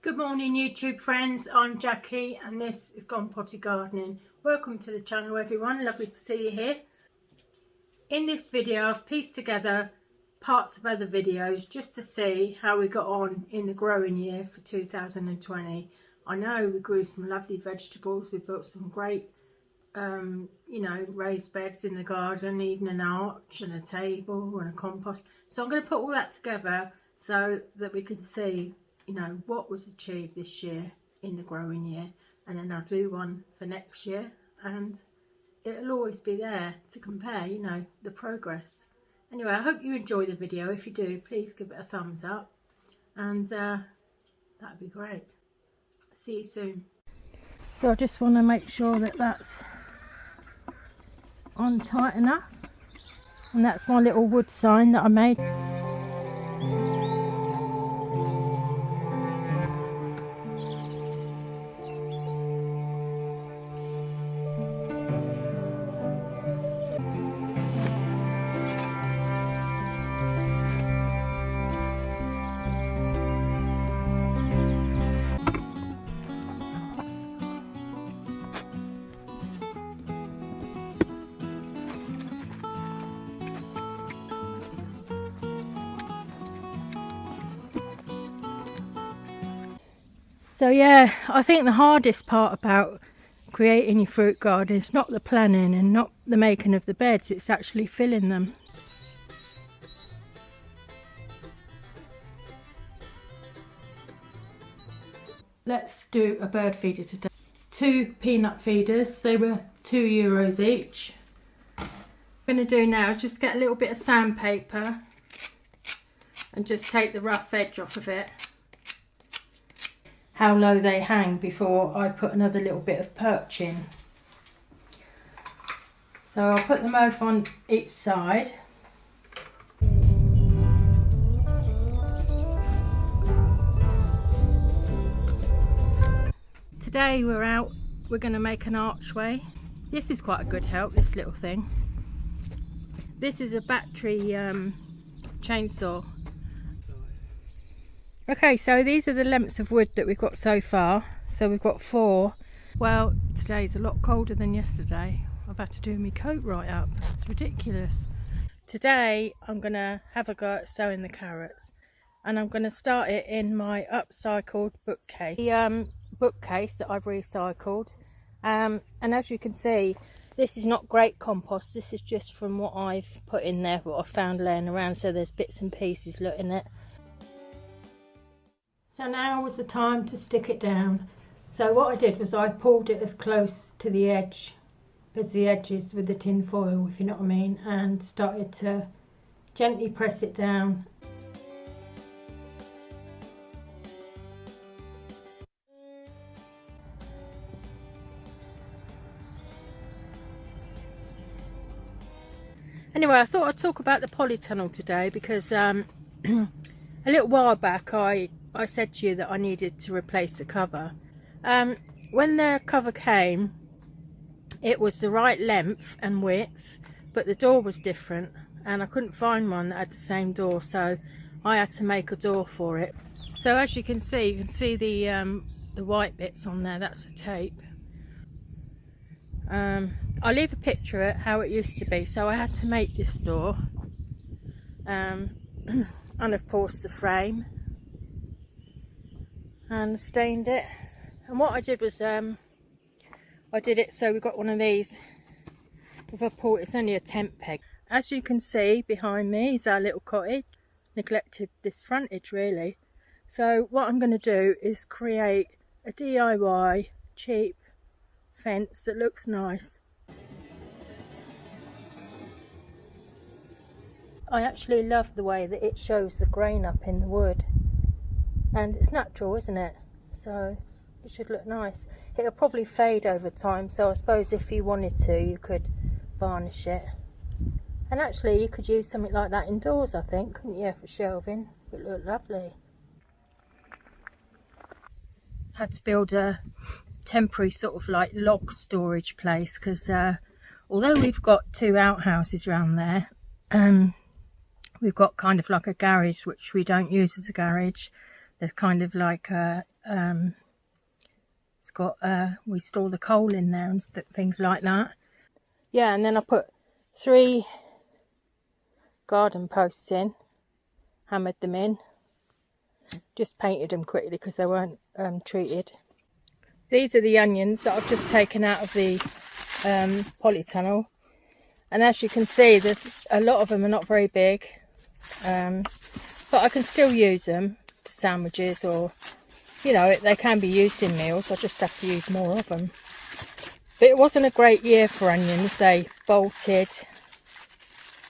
Good morning YouTube friends, I'm Jackie and this is Gone Potty Gardening. Welcome to the channel everyone, lovely to see you here. In this video I've pieced together parts of other videos just to see how we got on in the growing year for 2020. I know we grew some lovely vegetables, we built some great raised beds in the garden, even an arch and a table and a compost. So I'm going to put all that together so that we can see what was achieved this year in the growing year, and then I'll do one for next year and it'll always be there to compare the progress. Anyway, I hope you enjoy the video. If you do, please give it a thumbs up and that'd be great. See you soon. So I just want to make sure that that's on tight enough, and that's my little wood sign that I made. So yeah, I think the hardest part about creating your fruit garden is not the planning and not the making of the beds, it's actually filling them. Let's do a bird feeder today. 2 peanut feeders, they were €2 each. What I'm going to do now is just get a little bit of sandpaper and just take the rough edge off of it. How low they hang before I put another little bit of perch in. So I'll put them both on each side. Today we're going to make an archway. This is quite a good help, this little thing. This is a battery chainsaw. Okay, so these are the lengths of wood that we've got so far. So we've got 4. Well, today's a lot colder than yesterday. I've had to do my coat right up. It's ridiculous. Today I'm going to have a go at sowing the carrots. And I'm going to start it in my upcycled bookcase. The bookcase that I've recycled. And as you can see, this is not great compost. This is just from what I've put in there, what I've found laying around. So there's bits and pieces in it. So now was the time to stick it down. So what I did was I pulled it as close to the edge as the edges with the tin foil, if you know what I mean, and started to gently press it down. Anyway, I thought I'd talk about the polytunnel today because a little while back I said to you that I needed to replace the cover. When the cover came, it was the right length and width, but the door was different and I couldn't find one that had the same door, so I had to make a door for it. So as you can see the white bits on there, that's the tape. I'll leave a picture of how it used to be. So I had to make this door and of course the frame, and stained it. And what I did was I did it so we got one of these with a pull. It's only a tent peg. As you can see behind me is our little cottage. Neglected this frontage really. So what I'm going to do is create a DIY cheap fence that looks nice. I actually love the way that it shows the grain up in the wood. And it's natural, isn't it? So it should look nice. It'll probably fade over time, so I suppose if you wanted to, you could varnish it. And actually you could use something like that indoors, I think, couldn't you, for shelving? It would look lovely. Had to build a temporary sort of like log storage place because although we've got 2 outhouses around there, we've got kind of like a garage which we don't use as a garage. There's kind of like a it's got we store the coal in there and things like that. Yeah, and then I put 3 garden posts in, hammered them in, just painted them quickly because they weren't treated. These are the onions that I've just taken out of the polytunnel, and as you can see, there's a lot of them are not very big, but I can still use them for sandwiches, or you know, they can be used in meals. I just have to use more of them. But it wasn't a great year for onions. They bolted,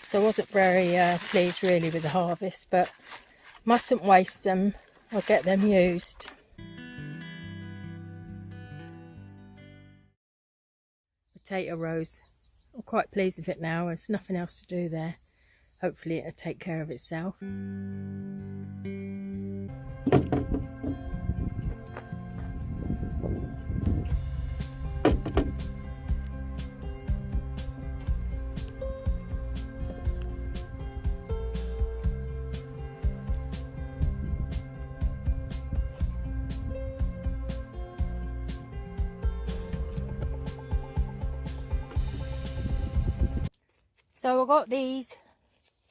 so I wasn't very pleased really with the harvest, but mustn't waste them. I'll get them used. Potato rows. I'm quite pleased with it now. There's nothing else to do there. Hopefully it'll take care of itself. So I got these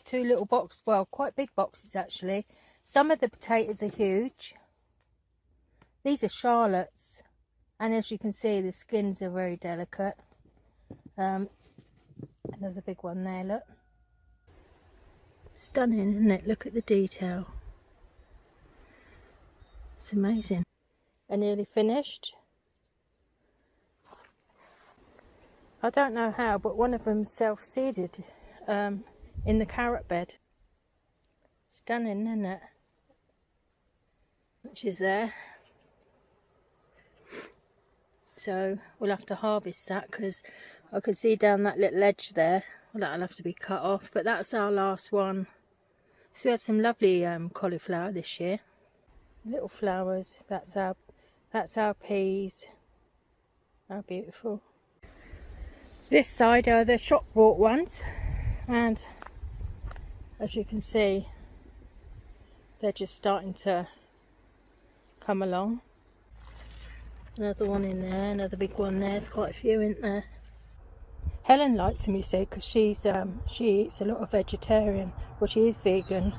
2 little boxes, well, quite big boxes actually. Some of the potatoes are huge. These are Charlottes, and as you can see, the skins are very delicate. Another big one there, look. Stunning, isn't it? Look at the detail. It's amazing. They're nearly finished. I don't know how, but one of them self-seeded in the carrot bed. Stunning, isn't it? Which is there. So we'll have to harvest that, because I can see down that little edge there. Well, that'll have to be cut off, but that's our last one. So we had some lovely cauliflower this year. Little flowers. That's our peas. How beautiful. This side are the shop bought ones, and as you can see, they're just starting to come along. Another one in there, another big one there. There's quite a few in there. Helen likes them, you see, because she eats a lot of vegetarian. Well, she is vegan.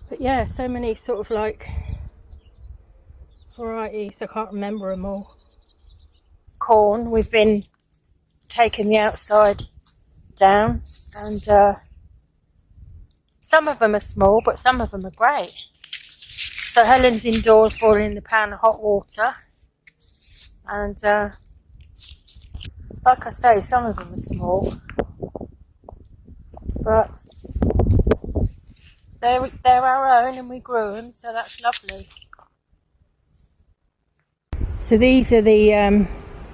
But yeah, so many sort of like varieties. I can't remember them all. Corn, we've been taking the outside down, and some of them are small, but some of them are great. So Helen's indoors boiling the pan of hot water, and like I say, some of them are small, but they're our own and we grew them, so that's lovely. So these are the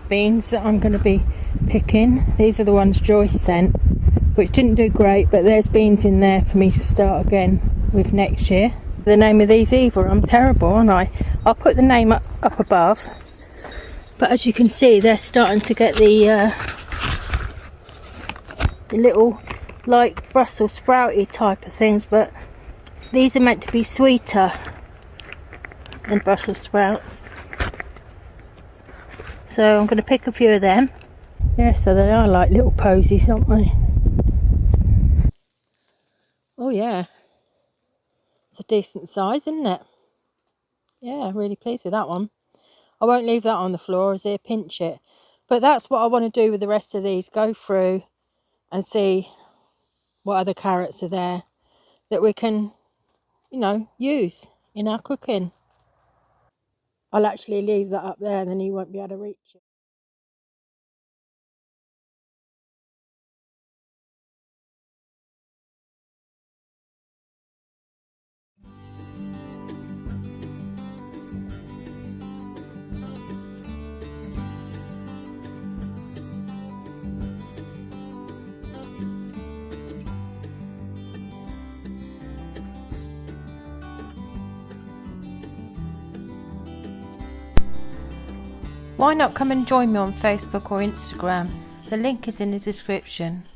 beans that I'm going to be picking. These are the ones Joyce sent, which didn't do great, but there's beans in there for me to start again with next year. The name of these either, I'm terrible, aren't I? I'll put the name up above, but as you can see, they're starting to get the little like Brussels sprouty type of things, but these are meant to be sweeter than Brussels sprouts. So I'm going to pick a few of them. Yeah, so they are like little posies, aren't they? Oh yeah. It's a decent size, isn't it? Yeah, really pleased with that one. I won't leave that on the floor as I pinch it. But that's what I want to do with the rest of these. Go through and see what other carrots are there that we can, you know, use in our cooking. I'll actually leave that up there, then you won't be able to reach it. Why not come and join me on Facebook or Instagram? The link is in the description.